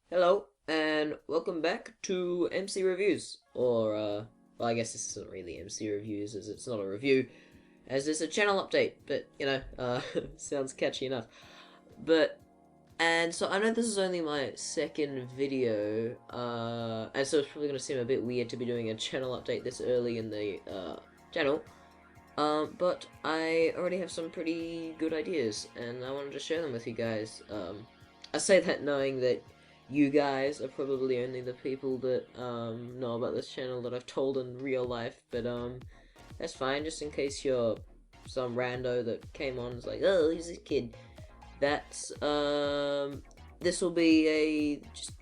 Hello, and welcome back to MC Reviews, well, I guess this isn't really MC Reviews, as it's not a review, as it's a channel update, but, sounds catchy enough. And so I know this is only my second video, and so it's probably going to seem a bit weird to be doing a channel update this early in the, channel, but I already have some pretty good ideas, and I wanted to share them with you guys. I say that knowing that you guys are probably only the people that know about this channel that I've told in real life, but that's fine, just in case you're some rando that came on and is like, oh, who's this kid? That's this will be a just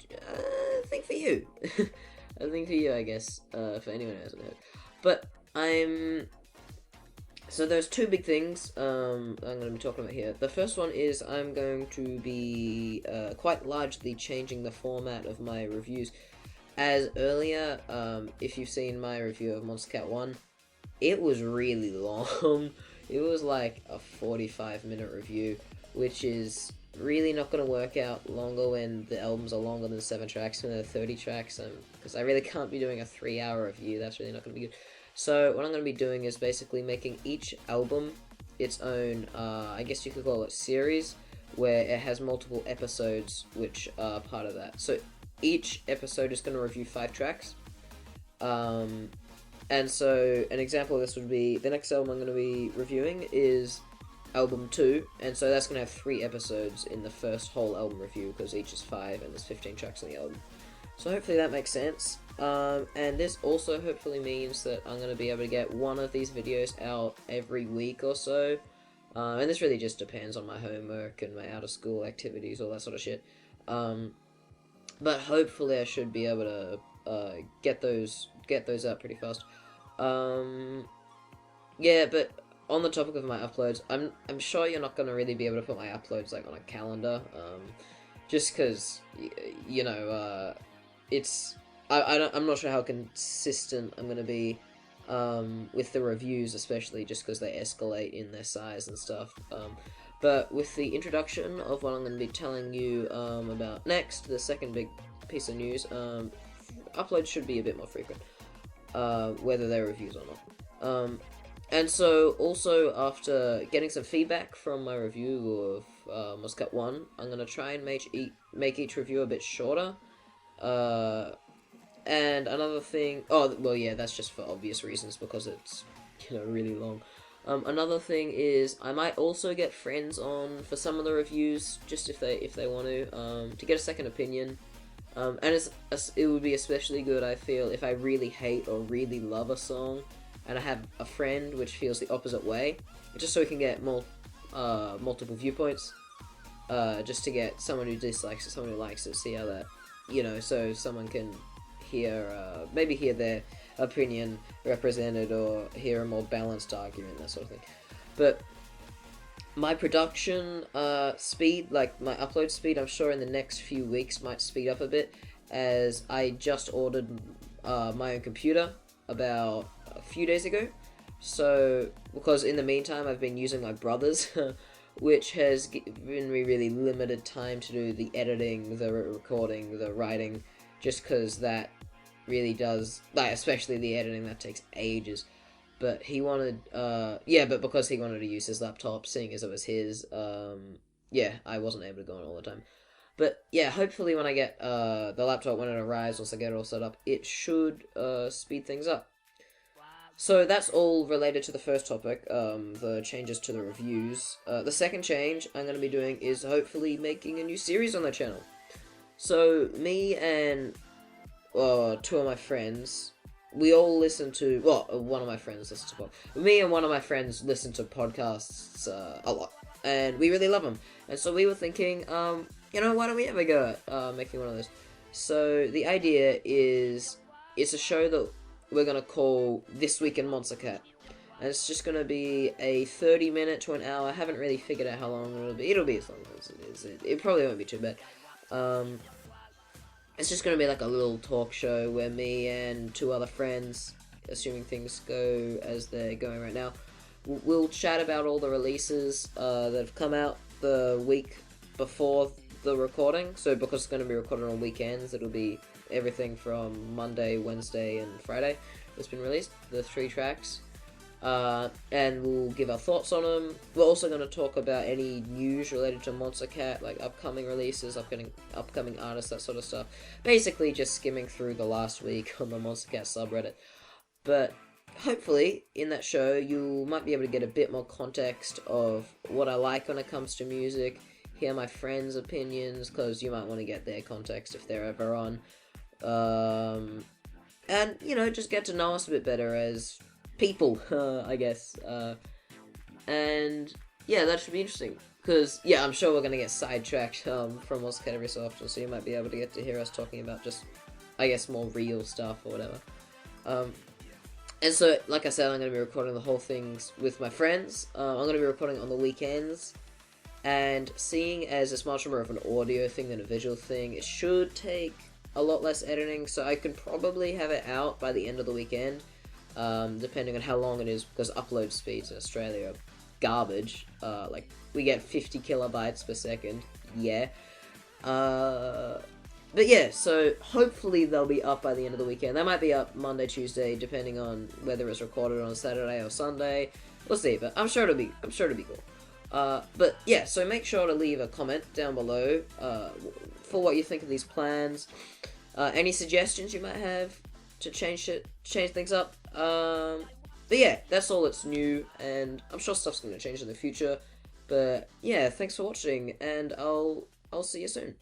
thing for you. A thing for you, I guess, for anyone who hasn't heard. But so there's two big things I'm going to be talking about here. The first one is I'm going to be quite largely changing the format of my reviews. As earlier, if you've seen my review of Monster Cat 1, it was really long. It was like a 45-minute review, which is really not going to work out longer when the albums are longer than 7 tracks, when they're 30 tracks, because I really can't be doing a 3-hour review. That's really not going to be good. So what I'm going to be doing is basically making each album its own, I guess you could call it series, where it has multiple episodes which are part of that. So each episode is going to review 5 tracks. And so an example of this would be, the next album I'm going to be reviewing is album 2, and so that's going to have 3 episodes in the first whole album review, because each is 5 and there's 15 tracks on the album. So hopefully that makes sense. And this also hopefully means that I'm going to be able to get one of these videos out every week or so. And this really just depends on my homework and my out-of-school activities, all that sort of shit. But hopefully I should be able to get those out pretty fast. Yeah, but on the topic of my uploads, I'm sure you're not going to really be able to put my uploads like on a calendar. Just because, it's... I'm not sure how consistent I'm going to be with the reviews, especially just because they escalate in their size and stuff. But with the introduction of what I'm going to be telling you about next, the second big piece of news, uploads should be a bit more frequent, whether they're reviews or not. And so, also, after getting some feedback from my review of Monster Cat 1, I'm going to try and make each review a bit shorter. And another thing... Oh, well, yeah, that's just for obvious reasons, because it's, really long. Another thing is, I might also get friends on for some of the reviews, just if they want to get a second opinion. And it would be especially good, I feel, if I really hate or really love a song, and I have a friend which feels the opposite way, just so we can get multiple viewpoints, just to get someone who dislikes it, someone who likes it, see how that, so someone can maybe hear their opinion represented, or hear a more balanced argument, that sort of thing. But my production speed, like my upload speed, I'm sure in the next few weeks might speed up a bit, as I just ordered my own computer about a few days ago. So, because in the meantime I've been using my brother's, which has given me really limited time to do the editing, the recording, the writing, just because that really does, like, especially the editing, that takes ages. But he wanted, but because he wanted to use his laptop, seeing as it was his, I wasn't able to go on all the time. But, yeah, hopefully when I get, the laptop, when it arrives, once I get it all set up, it should, speed things up. So that's all related to the first topic, the changes to the reviews. The second change I'm going to be doing is hopefully making a new series on the channel. So, me and 2 of my friends, we all listen to, one of my friends listens to podcasts. Me and one of my friends listen to podcasts a lot, and we really love them. And so we were thinking, why don't we ever go at making one of those? So the idea is, it's a show that we're going to call This Week in Monster Cat. And it's just going to be a 30-minute to an hour. I haven't really figured out how long it'll be. It'll be as long as it is. It probably won't be too bad. It's just going to be like a little talk show where me and 2 other friends, assuming things go as they're going right now, we'll chat about all the releases that have come out the week before the recording. So because it's going to be recorded on weekends, it'll be everything from Monday, Wednesday, and Friday that's been released, the 3 tracks. And we'll give our thoughts on them. We're also going to talk about any news related to Monster Cat, like upcoming releases, upcoming artists, that sort of stuff. Basically, just skimming through the last week on the Monster Cat subreddit. But hopefully, in that show, you might be able to get a bit more context of what I like when it comes to music, hear my friends' opinions, because you might want to get their context if they're ever on. And, you know, just get to know us a bit better as people, I guess. And yeah, that should be interesting. Because, yeah, I'm sure we're going to get sidetracked from Monster Cat every so often, so you might be able to get to hear us talking about just, I guess, more real stuff or whatever. And so, like I said, I'm going to be recording the whole things with my friends. I'm going to be recording on the weekends. And seeing as it's much more of an audio thing than a visual thing, it should take a lot less editing, so I can probably have it out by the end of the weekend. Depending on how long it is, because upload speeds in Australia are garbage. Like, we get 50 kilobytes per second, yeah. But yeah, so hopefully they'll be up by the end of the weekend. They might be up Monday, Tuesday, depending on whether it's recorded on Saturday or Sunday. We'll see, but I'm sure it'll be cool. But yeah, so make sure to leave a comment down below, for what you think of these plans. Any suggestions you might have to change things up. But yeah, that's all that's new, and I'm sure stuff's going to change in the future. But yeah, thanks for watching, and I'll see you soon.